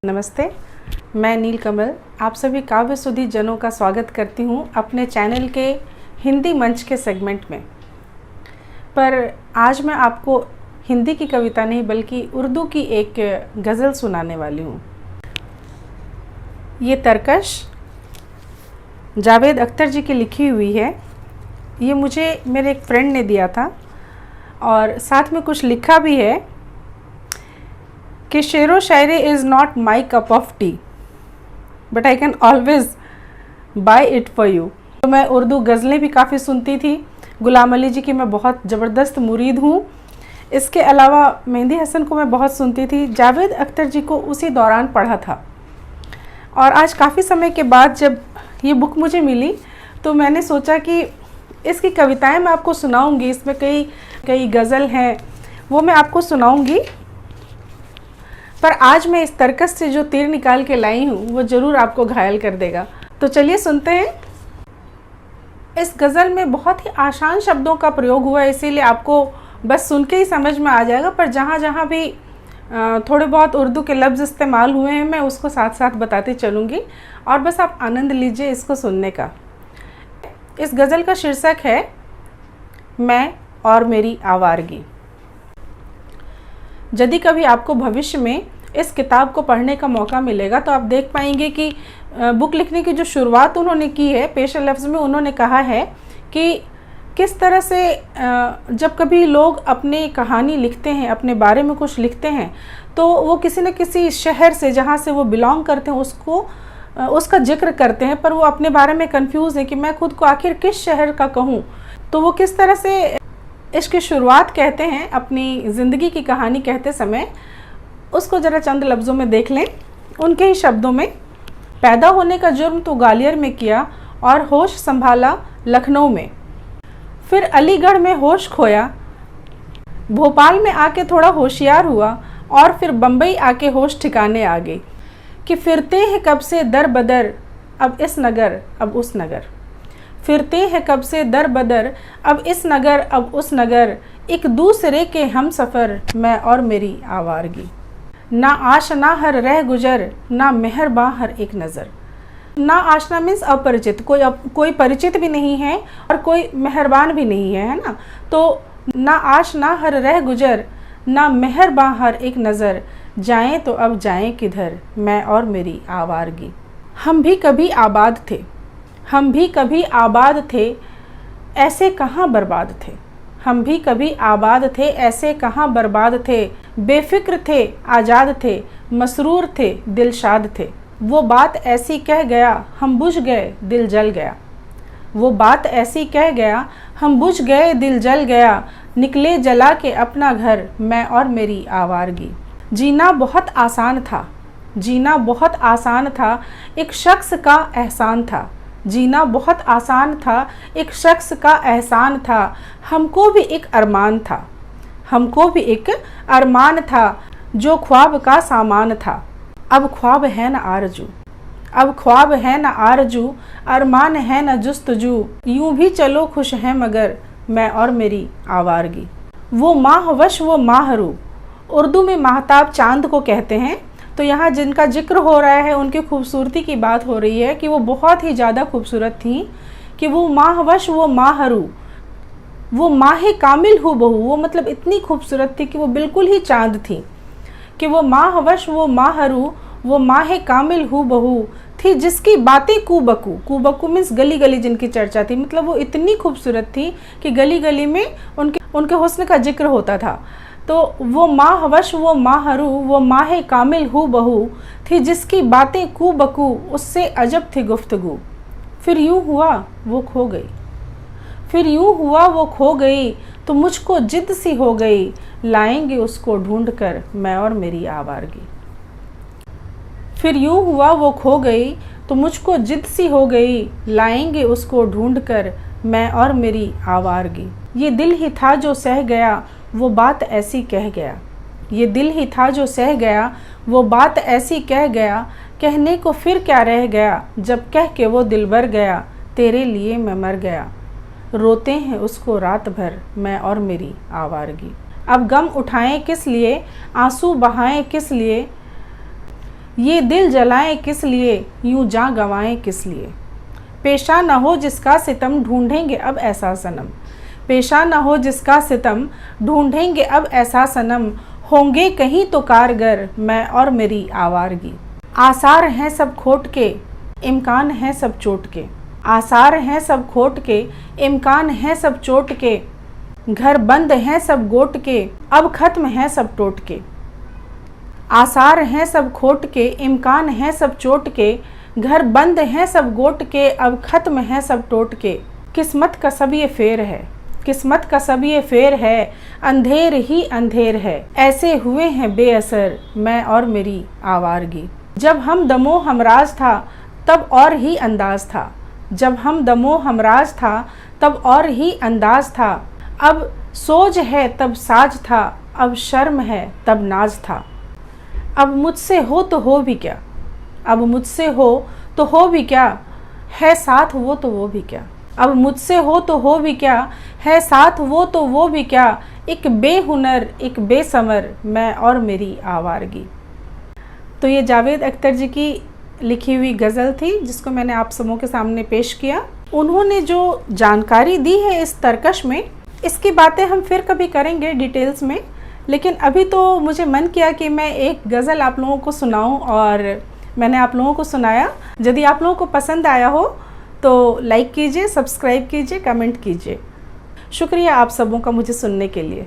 नमस्ते, मैं नीलकमल आप सभी काव्य सुधी जनों का स्वागत करती हूँ अपने चैनल के हिंदी मंच के सेगमेंट में। पर आज मैं आपको हिंदी की कविता नहीं बल्कि उर्दू की एक गज़ल सुनाने वाली हूँ। ये तरकश जावेद अख्तर जी की लिखी हुई है। ये मुझे मेरे एक फ्रेंड ने दिया था और साथ में कुछ लिखा भी है कि शेरो शायरी is not my cup of tea but I can always buy it for you. तो मैं उर्दू गज़लें भी काफ़ी सुनती थी। गुलाम अली जी की मैं बहुत ज़बरदस्त मुरीद हूँ। इसके अलावा मेहंदी हसन को मैं बहुत सुनती थी। जावेद अख्तर जी को उसी दौरान पढ़ा था और आज काफ़ी समय के बाद जब ये बुक मुझे मिली तो मैंने सोचा कि इसकी कविताएं मैं आपको सुनाऊंगी। इसमें कई गज़ल हैं वो मैं आपको सुनाऊंगी, पर आज मैं इस तरकस से जो तीर निकाल के लाई हूँ वो ज़रूर आपको घायल कर देगा। तो चलिए सुनते हैं। इस गज़ल में बहुत ही आसान शब्दों का प्रयोग हुआ है, इसीलिए आपको बस सुन के ही समझ में आ जाएगा। पर जहाँ जहाँ भी थोड़े बहुत उर्दू के लफ्ज़ इस्तेमाल हुए हैं मैं उसको साथ साथ बताती चलूँगी और बस आप आनंद लीजिए इसको सुनने का। इस गज़ल का शीर्षक है मैं और मेरी आवारगी। यदि कभी आपको भविष्य में इस किताब को पढ़ने का मौका मिलेगा तो आप देख पाएंगे कि बुक लिखने की जो शुरुआत उन्होंने की है, पेश लफ्ज़ में उन्होंने कहा है कि किस तरह से जब कभी लोग अपनी कहानी लिखते हैं, अपने बारे में कुछ लिखते हैं, तो वो किसी न किसी शहर से जहाँ से वो बिलोंग करते हैं उसका जिक्र करते हैं, पर वो अपने बारे में कंफ्यूज है कि मैं खुद को आखिर किस शहर का कहूँ। तो वो किस तरह से इसकी शुरुआत कहते हैं अपनी ज़िंदगी की कहानी कहते समय, उसको ज़रा चंद लफ्ज़ों में देख लें। उनके ही शब्दों में, पैदा होने का जुर्म तो ग्वालियर में किया और होश संभाला लखनऊ में, फिर अलीगढ़ में होश खोया, भोपाल में आके थोड़ा होशियार हुआ और फिर बम्बई आके होश ठिकाने आ गई कि फिरते हैं कब से दर बदर अब इस नगर अब उस नगर, फिरते हैं कब से दर बदर अब इस नगर अब उस नगर, एक दूसरे के हम सफ़र मैं और मेरी आवारगी, ना आशना हर रह गुजर ना मेहरबां हर एक नज़र। ना आशना मीन्स अपरिचित, कोई परिचित भी नहीं है और कोई मेहरबान भी नहीं है ना। तो ना आशना हर रह गुजर ना मेहरबां हर एक नज़र, जाएं तो अब जाएं किधर मैं और मेरी आवारगी। हम भी कभी आबाद थे, हम भी कभी आबाद थे, ऐसे कहाँ बर्बाद थे, हम भी कभी आबाद थे, ऐसे कहाँ बर्बाद थे, बेफिक्र थे, आज़ाद थे, मसरूर थे, दिलशाद थे। वो बात ऐसी कह गया हम बुझ गए दिल जल गया, वो बात ऐसी कह गया हम बुझ गए दिल जल गया, निकले जला के अपना घर मैं और मेरी आवारगी। जीना बहुत आसान था, जीना बहुत आसान था, एक शख्स का एहसान था, जीना बहुत आसान था, एक शख्स का एहसान था, हमको भी एक अरमान था, हमको भी एक अरमान था, जो ख्वाब का सामान था, अब ख्वाब है न आरजू, अब ख्वाब है न आरजू, अरमान है न जुस्तजू, यूं भी चलो खुश है मगर मैं और मेरी आवारगी। वो माहवश वो माहरू, उर्दू में महताब चांद को कहते हैं। तो यहाँ जिनका जिक्र हो रहा है उनकी खूबसूरती की बात हो रही है कि वो बहुत ही ज़्यादा खूबसूरत थी, कि वो माहवश वो माहरू, वो माहे कामिल हु बहू, वो मतलब इतनी खूबसूरत थी कि वो बिल्कुल ही चांद थी, कि वो माहवश वो माहरू, वो माहे कामिल हु बहू थी, जिसकी बातें कूबकू, कूबकू मीन्स गली गली जिनकी चर्चा थी, मतलब वो इतनी खूबसूरत थी कि गली गली में उनके हुस्न का जिक्र होता था। तो वो माहवश वो माहरू, वो माहे कामिल हु बहू थी, जिसकी बातें कू बकू, उससे अजब थी गुफ्तगू, फिर यूँ हुआ वो खो गई, फिर यूँ हुआ वो खो गई, तो मुझको जिद सी हो गई, लाएंगे उसको ढूंढ कर मैं और मेरी आवारगी। फिर यूँ हुआ वो खो गई तो मुझको जिद सी हो गई, लाएंगे उसको ढूंढ कर मैं और मेरी आवारगी। ये दिल ही था जो सह गया वो बात ऐसी कह गया, ये दिल ही था जो सह गया वो बात ऐसी कह गया, कहने को फिर क्या रह गया, जब कह के वो दिल भर गया, तेरे लिए मैं मर गया, रोते हैं उसको रात भर मैं और मेरी आवारगी। अब गम उठाएं किस लिए, आंसू बहाएं किस लिए, ये दिल जलाएं किस लिए, यूं जान गंवाएं किस लिए। पेशा न हो जिसका सितम, ढूंढेंगे अब ऐसा सनम। पेशा न हो जिसका सितम, ढूंढेंगे अब ऐसा सनम। होंगे कहीं तो कारगर, मैं और मेरी आवारगी। आसार हैं सब खोट के, इम्कान है सब चोट के। आसार हैं सब खोट के, इम्कान है सब चोट के। घर बंद हैं सब गोट के, अब खत्म है सब टोट के। आसार हैं सब खोट के, इम्कान है सब चोट के। घर बंद हैं सब गोट के, अब खत्म है सब टोट के। किस्मत का सब ये फेर है, किस्मत का सब ये फेर है। अंधेर ही अंधेर है, ऐसे हुए हैं बेअसर, मैं और मेरी आवारगी। जब हम दमो हमराज था, तब और ही अंदाज था। जब हम दमो हमराज था, तब और ही अंदाज था। अब सोज है तब साज था, अब शर्म है तब नाज था। अब मुझसे हो तो हो भी क्या, अब मुझसे हो तो हो भी क्या, है साथ वो तो वो भी क्या। अब मुझसे हो तो हो भी क्या, है साथ वो तो वो भी क्या। एक बेहुनर एक बेसमर, मैं और मेरी आवारगी। तो ये जावेद अख्तर जी की लिखी हुई गज़ल थी, जिसको मैंने आप सबों के सामने पेश किया। उन्होंने जो जानकारी दी है इस तरकश में, इसकी बातें हम फिर कभी करेंगे डिटेल्स में, लेकिन अभी तो मुझे मन किया कि मैं एक गज़ल आप लोगों को सुनाऊं, और मैंने आप लोगों को सुनाया। यदि आप लोगों को पसंद आया हो तो लाइक कीजिए, सब्सक्राइब कीजिए, कमेंट कीजिए। शुक्रिया आप सबों का मुझे सुनने के लिए।